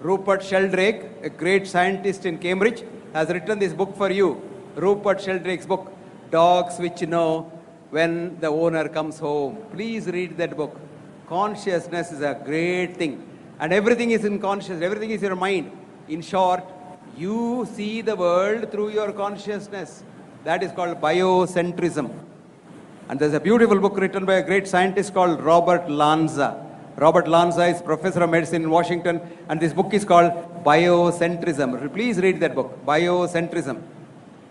Rupert Sheldrake, a great scientist in Cambridge, has written this book for you. Rupert Sheldrake's book, Dogs Which Know When the Owner Comes Home. Please read that book. Consciousness is a great thing. And everything is in consciousness, everything is your mind. In short, you see the world through your consciousness. That is called biocentrism. And there's a beautiful book written by a great scientist called Robert Lanza. Robert Lanza is professor of medicine in Washington, and this book is called Biocentrism. Please read that book, Biocentrism.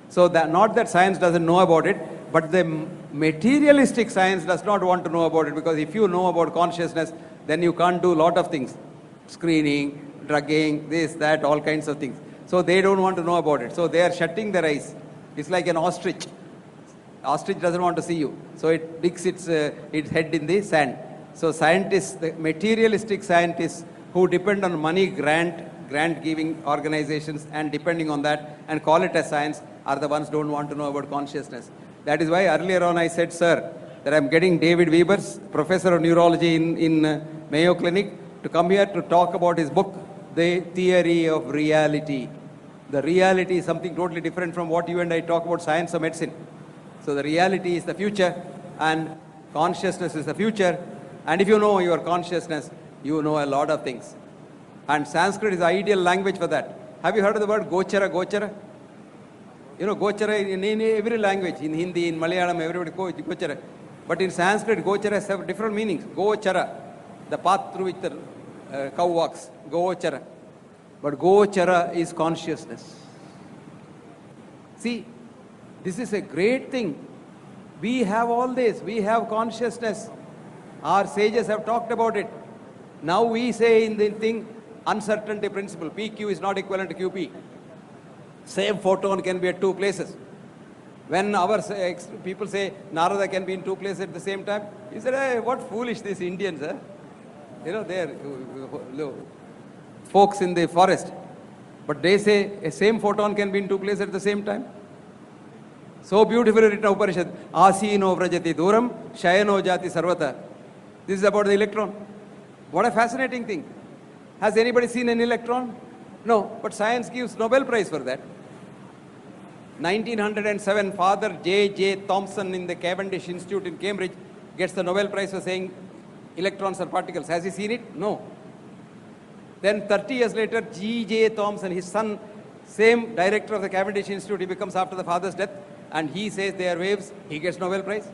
So that, not that science doesn't know about it, but the materialistic science does not want to know about it, because if you know about consciousness, then you can't do a lot of things. Screening, drugging, this, that, all kinds of things. So they don't want to know about it. So they are shutting their eyes. It's like an ostrich. Ostrich doesn't want to see you. So it digs its head in the sand. So scientists, the materialistic scientists who depend on money grant-giving organizations and depending on that and call it as science are the ones who don't want to know about consciousness. That is why earlier on I said, sir, that I'm getting David Webers, professor of neurology in Mayo Clinic, to come here to talk about his book, The Theory of Reality. The reality is something totally different from what you and I talk about science or medicine. So the reality is the future and consciousness is the future. And if you know your consciousness, you know a lot of things. And Sanskrit is the ideal language for that. Have you heard of the word gochara, gochara? You know, gochara in every language, in Hindi, in Malayalam, everybody gochara. But in Sanskrit, gochara has different meanings. Gochara, the path through which the cow walks, gochara. But gochara is consciousness. See, this is a great thing. We have all this. We have consciousness. Our sages have talked about it. Now we say in the thing, uncertainty principle, PQ is not equivalent to QP. Same photon can be at two places. When our people say Narada can be in two places at the same time, he said, hey, what foolish these Indians, huh? You know, they're folks in the forest. But they say a same photon can be in two places at the same time. So beautifully written Upanishad. Asino vrajati duram, shayano jati sarvata. This is about the electron. What a fascinating thing. Has anybody seen an electron? No, but science gives Nobel Prize for that. 1907, Father J.J. Thomson in the Cavendish Institute in Cambridge gets the Nobel Prize for saying electrons are particles. Has he seen it? No. Then 30 years later, G.J. Thomson, his son, same director of the Cavendish Institute, he becomes after the father's death, and he says they are waves, he gets Nobel Prize.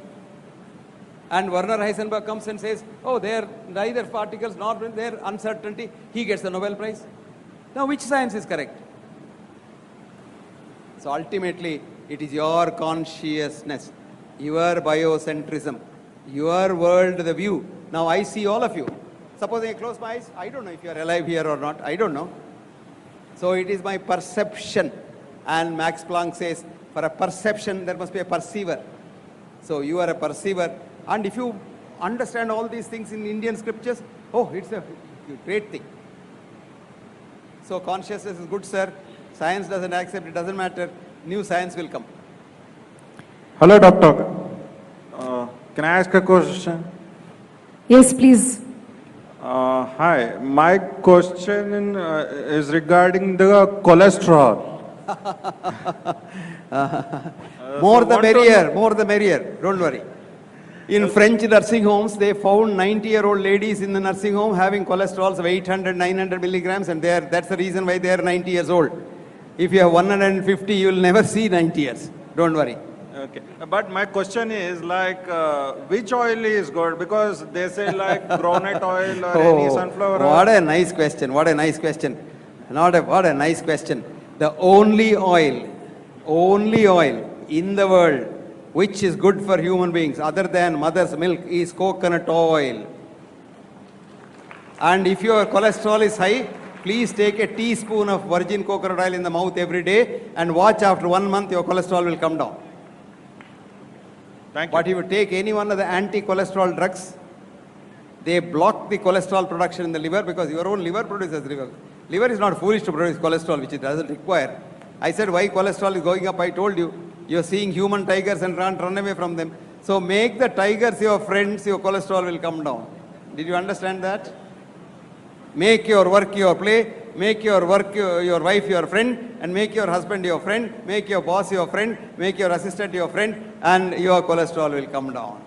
And Werner Heisenberg comes and says, oh, they are neither particles nor they are uncertainty, he gets the Nobel Prize. Now, which science is correct? So ultimately, it is your consciousness, your biocentrism, your world, the view. Now I see all of you. Supposing I close my eyes, I don't know if you are alive here or not. I don't know. So it is my perception. And Max Planck says, for a perception, there must be a perceiver. So you are a perceiver. And if you understand all these things in Indian scriptures, oh, it's a great thing. So consciousness is good, sir. Science doesn't accept, it doesn't matter. New science will come. Hello, doctor. Can I ask a question? Yes, please. Hi, my question is regarding the cholesterol. More the merrier, more the merrier. Don't worry. In French nursing homes, they found 90-year-old ladies in the nursing home having cholesterols of 800, 900 milligrams, and that's the reason why they are 90 years old. If you have 150, you will never see 90 years. Don't worry. Okay, but my question is like, which oil is good? Because they say like groundnut oil or any sunflower oil. What a nice question. What a nice question. What a nice question. The only oil in the world which is good for human beings other than mother's milk is coconut oil. And if your cholesterol is high, please take a teaspoon of virgin coconut oil in the mouth every day and watch after 1 month your cholesterol will come down. Thank you. But if you take any one of the anti-cholesterol drugs, they block the cholesterol production in the liver because your own liver produces liver. Liver is not foolish to produce cholesterol, which it doesn't require. I said why cholesterol is going up, I told you. You're seeing human tigers and run away from them. So make the tigers your friends, your cholesterol will come down. Did you understand that? Make your work your play. Make your work, your wife your friend, and make your husband your friend, make your boss your friend, make your assistant your friend, and your cholesterol will come down.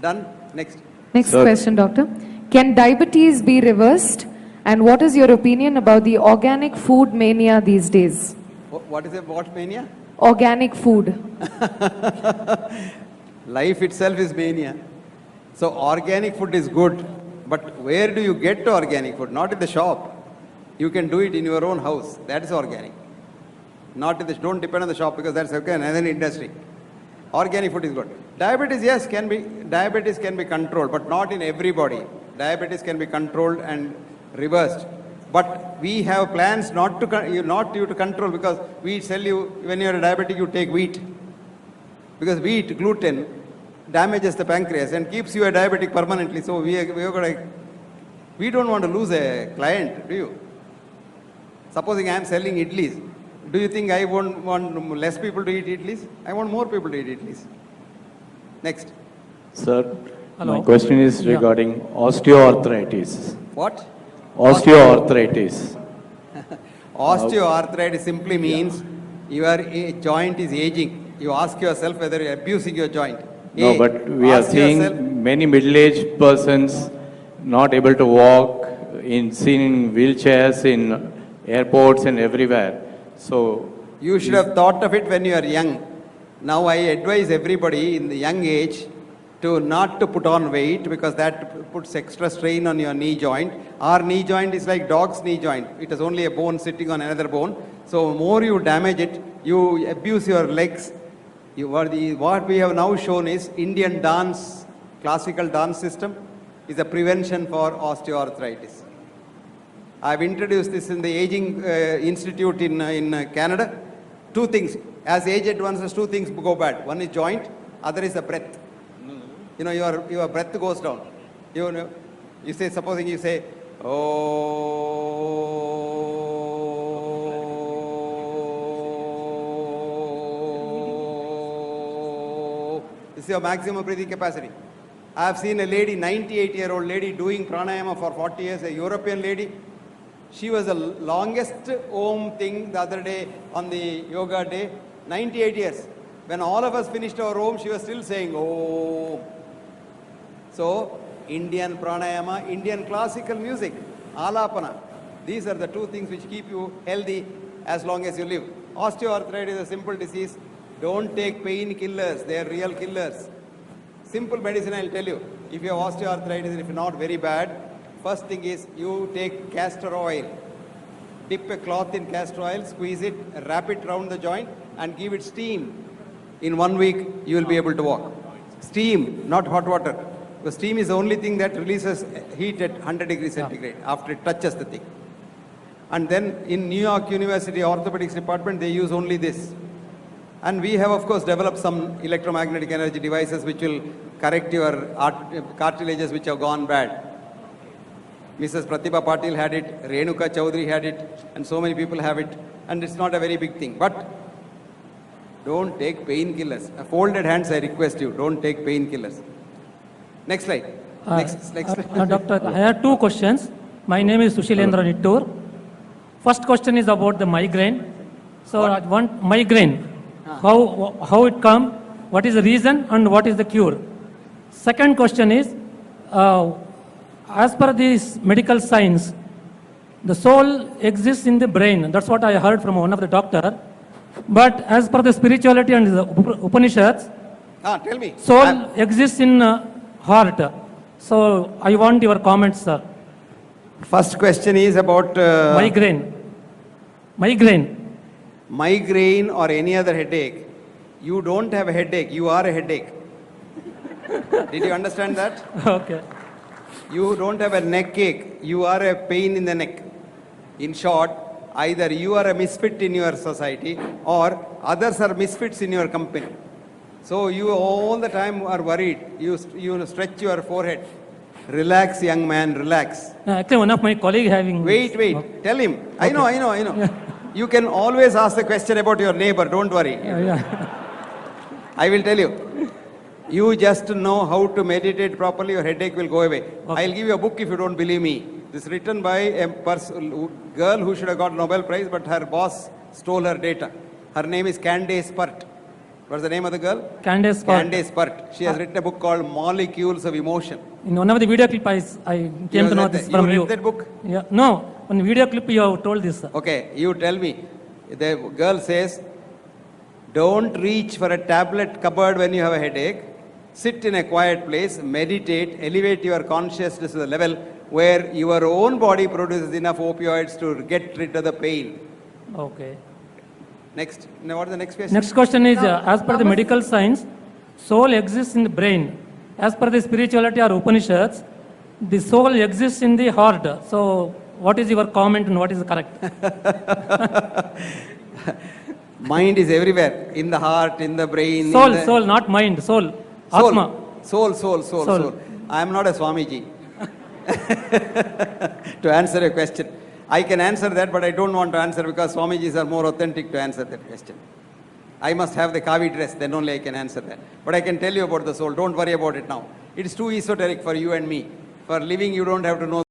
Done? Next. Next Sir. question, doctor. Can diabetes be reversed? And what is your opinion about the organic food mania these days? What is it? What mania? Organic food. Life itself is mania. So organic food is good, but where do you get to organic food? Not in the shop. You can do it in your own house. That is organic. Not in the, don't depend on the shop because that's okay, another industry. Organic food is good. Diabetes, yes, diabetes can be controlled, but not in everybody. Diabetes can be controlled and reversed. But we have plans not you to control, because we tell you when you are a diabetic, you take wheat. Because wheat, gluten, damages the pancreas and keeps you a diabetic permanently. So we don't want to lose a client, do you? Supposing I am selling idlis, do you think I want less people to eat idlis? I want more people to eat idlis. Next. Sir, Hello. my question is Yeah. regarding osteoarthritis. What? Osteoarthritis. Osteoarthritis simply means your joint is aging. You ask yourself whether you are abusing your joint. No, A, but we are ask yourself- seeing many middle-aged persons not able to walk, seen in wheelchairs, in airports and everywhere. So, You should have thought of it when you are young. Now I advise everybody in the young age to not to put on weight, because that puts extra strain on your knee joint. Our knee joint is like dog's knee joint. It is only a bone sitting on another bone. So more you damage it, you abuse your legs. What we have now shown is Indian dance, classical dance system is a prevention for osteoarthritis. I've introduced this in the Aging Institute in Canada. Two things. As age advances, two things go bad. One is joint, other is the breath. You know, your breath goes down. You say, supposing you say, oh, this is your maximum breathing capacity. I have seen a lady, 98-year-old lady, doing pranayama for 40 years, a European lady. She was the longest Om thing the other day on the yoga day, 98 years. When all of us finished our Om, she was still saying Om. So, Indian pranayama, Indian classical music, alapana. These are the two things which keep you healthy as long as you live. Osteoarthritis is a simple disease. Don't take painkillers, they are real killers. Simple medicine, I'll tell you. If you have osteoarthritis, if not very bad, first thing is you take castor oil. Dip a cloth in castor oil, squeeze it, wrap it around the joint and give it steam. In 1 week, you will be able to walk. Steam, not hot water. The steam is the only thing that releases heat at 100 degrees centigrade after it touches the thing. And then in New York University Orthopedics Department, they use only this. And we have, of course, developed some electromagnetic energy devices which will correct your cartilages which have gone bad. Mrs. Pratibha Patil had it, Renuka Chaudhary had it, and so many people have it. And it's not a very big thing. But don't take painkillers. Folded hands, I request you, don't take painkillers. Next slide. Next slide. Doctor, I have two questions. My name is Sushilendra Nittur. First question is about the migraine. So I want migraine. How it come? What is the reason and what is the cure? Second question is, as per this medical science, the soul exists in the brain. That's what I heard from one of the doctor. But as per the spirituality and the Upanishads, Tell me. soul exists in heart. So I want your comments, sir. First question is about Migraine. migraine or any other headache. You don't have a headache, you are a headache. Did you understand that? Okay. You don't have a neck ache, you are a pain in the neck. In short, either you are a misfit in your society or others are misfits in your company. So you all the time are worried. You stretch your forehead. Relax, young man, relax. Actually, one of my colleague having. Wait. Tell him. I know. You can always ask the question about your neighbor. Don't worry. Yeah. I will tell you. You just know how to meditate properly, your headache will go away. Okay. I'll give you a book if you don't believe me. This is written by a girl who should have got Nobel Prize, but her boss stole her data. Her name is Candace Pert. What's the name of the girl? Candace Pert. Candace Pert. She has written a book called Molecules of Emotion. In one of the video clip, I came to know this from you you. read that book? Yeah. No, on video clip you have told this. Okay, you tell me. The girl says, don't reach for a tablet cupboard when you have a headache. Sit in a quiet place, meditate, elevate your consciousness to the level where your own body produces enough opioids to get rid of the pain. Okay. Next. Now, what is the next question? Next question is, as per the medical science, soul exists in the brain. As per the spirituality or Upanishads, the soul exists in the heart. So, what is your comment and what is correct? Mind is everywhere. In the heart, in the brain. Soul, in the... soul, not mind, soul. Soul. Atma. Soul. I am not a Swamiji. To answer a question. I can answer that, but I don't want to answer because Swamijis are more authentic to answer that question. I must have the kavi dress, then only I can answer that. But I can tell you about the soul. Don't worry about it now. It is too esoteric for you and me. For living, you don't have to know